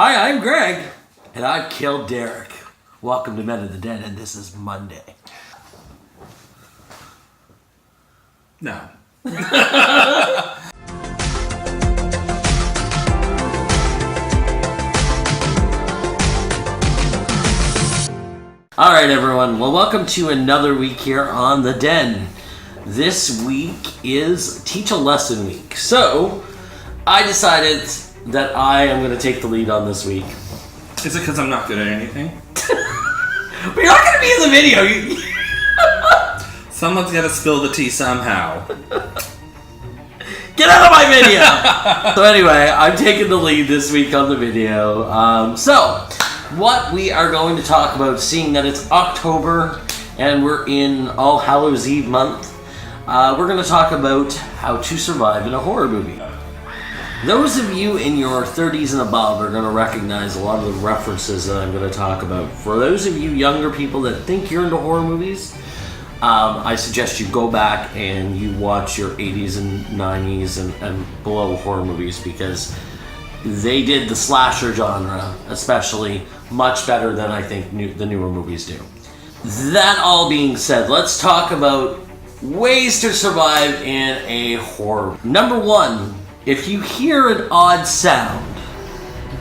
Hi, I'm Greg, and I've killed Derek. Welcome to Men of the Dead, and this is Monday. No. All right, everyone. Well, welcome to another week here on The Den. This week is Teach a Lesson Week. So, I decided that I am going to take the lead on this week. Is it because I'm not good at anything? But you're not going to be in the video. Someone's got to spill the tea somehow. Get out of my video! So anyway, I'm taking the lead this week on the video. So, what we are going to talk about, seeing that it's October and we're in All Hallows Eve month, we're going to talk about how to survive in a horror movie. Those of you in your 30s and above are going to recognize a lot of the references that I'm going to talk about. For those of you younger people that think you're into horror movies, I suggest you go back and you watch your 80s and 90s and below horror movies, because they did the slasher genre, especially, much better than I think the newer movies do. That all being said, let's talk about ways to survive in a horror. Number one, if you hear an odd sound,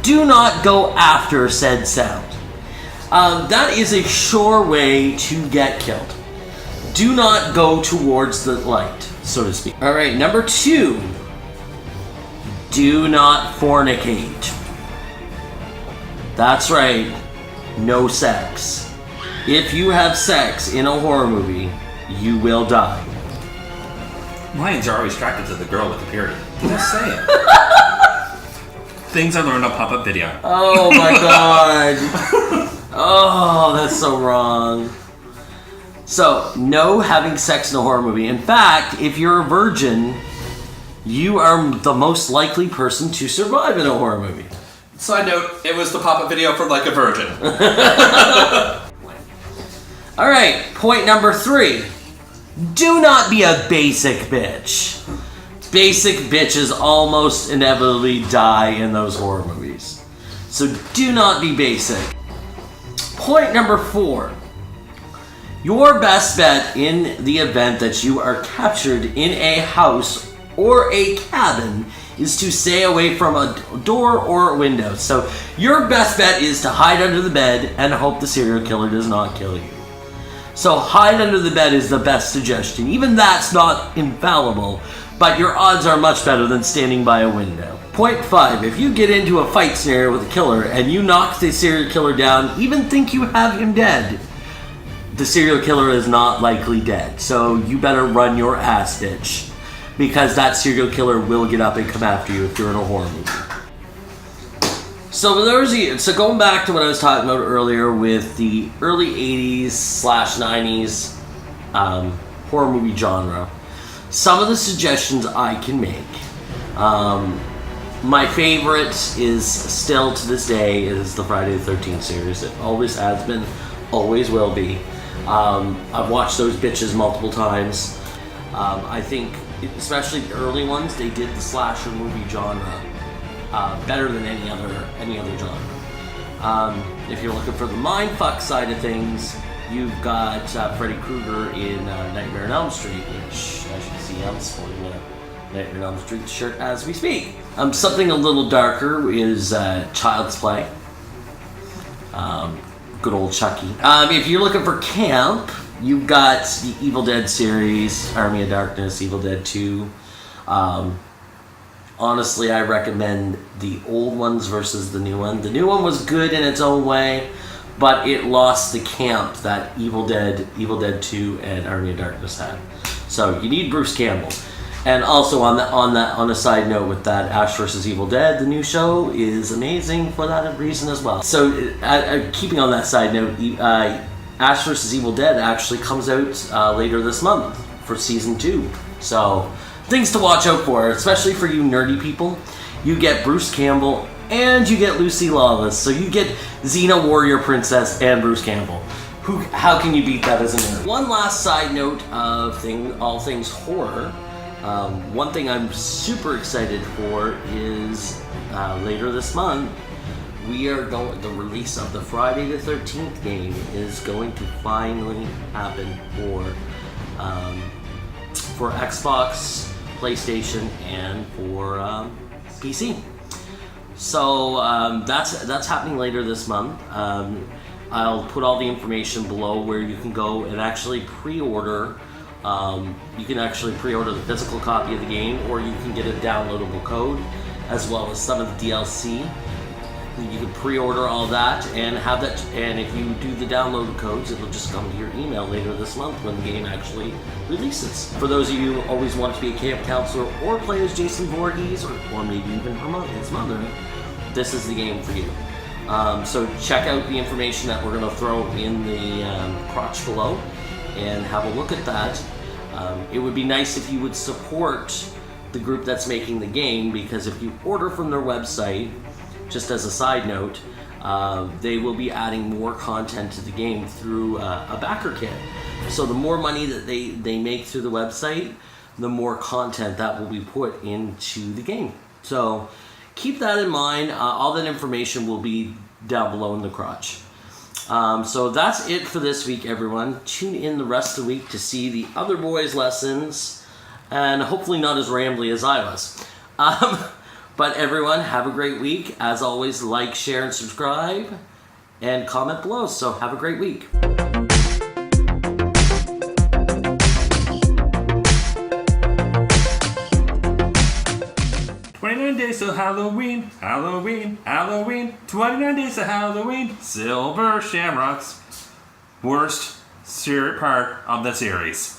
do not go after said sound. That is a sure way to get killed. Do not go towards the light, so to speak. All right, number two, do not fornicate. That's right, no sex. If you have sex in a horror movie, you will die. Lions are always attracted to the girl with the period. Just saying. Things I learned on pop-up video. Oh my god. Oh, that's so wrong. So, no having sex in a horror movie. In fact, if you're a virgin, you are the most likely person to survive in a horror movie. Side note, it was the pop-up video for Like a Virgin. Alright, point number three. Do not be a basic bitch. Basic bitches almost inevitably die in those horror movies. So do not be basic. Point number four. Your best bet in the event that you are captured in a house or a cabin is to stay away from a door or a window. So your best bet is to hide under the bed and hope the serial killer does not kill you. So hide under the bed is the best suggestion. Even that's not infallible, but your odds are much better than standing by a window. Point five, if you get into a fight scenario with a killer and you knock the serial killer down, even think you have him dead, the serial killer is not likely dead. So you better run your ass, bitch, because that serial killer will get up and come after you if you're in a horror movie. So going back to what I was talking about earlier with the early 80s/90s horror movie genre, some of the suggestions I can make. My favorite is still to this day is the Friday the 13th series. It always has been, always will be. I've watched those bitches multiple times. I think, especially the early ones, they did the slasher movie genre better than any other genre. If you're looking for the mindfuck side of things, you've got Freddy Krueger in Nightmare on Elm Street, which, as you can see, I'm sporting a Nightmare on Elm Street shirt as we speak. Something a little darker is Child's Play. Good old Chucky. If you're looking for camp, you've got the Evil Dead series, Army of Darkness, Evil Dead 2. Honestly, I recommend the old ones versus the new one. The new one was good in its own way, but it lost the camp that Evil Dead 2, and Army of Darkness had. So you need Bruce Campbell. And also on a side note with that, Ash vs. Evil Dead, the new show, is amazing for that reason as well. So keeping on that side note, Ash vs. Evil Dead actually comes out later this month for season 2. So things to watch out for, especially for you nerdy people. You get Bruce Campbell and you get Lucy Lawless. So you get Xena Warrior Princess and Bruce Campbell. How can you beat that as a nerd? One last side note of all things horror. One thing I'm super excited for is later this month, we are going. The release of the Friday the 13th game is going to finally happen for Xbox, PlayStation, and for PC. So that's happening later this month. I'll put all the information below where you can go and actually pre-order. You can actually pre-order the physical copy of the game, or you can get a downloadable code, as well as some of the DLC. You can pre-order all that and have that. And if you do the download codes, it will just come to your email later this month when the game actually releases. For those of you who always want to be a camp counselor or play as Jason Voorhees, or maybe even his mother, this is the game for you. So check out the information that we're going to throw in the crotch below and have a look at that. It would be nice if you would support the group that's making the game, because if you order from their website, just as a side note, they will be adding more content to the game through a backer kit. So the more money that they make through the website, the more content that will be put into the game. So keep that in mind. All that information will be down below in the crotch. So that's it for this week, everyone. Tune in the rest of the week to see the other boys' lessons, and hopefully not as rambly as I was. But everyone, have a great week. As always, like, share, and subscribe, and comment below. So have a great week. 29 days of Halloween, Halloween, Halloween. 29 days of Halloween. Silver Shamrocks. Worst part of the series.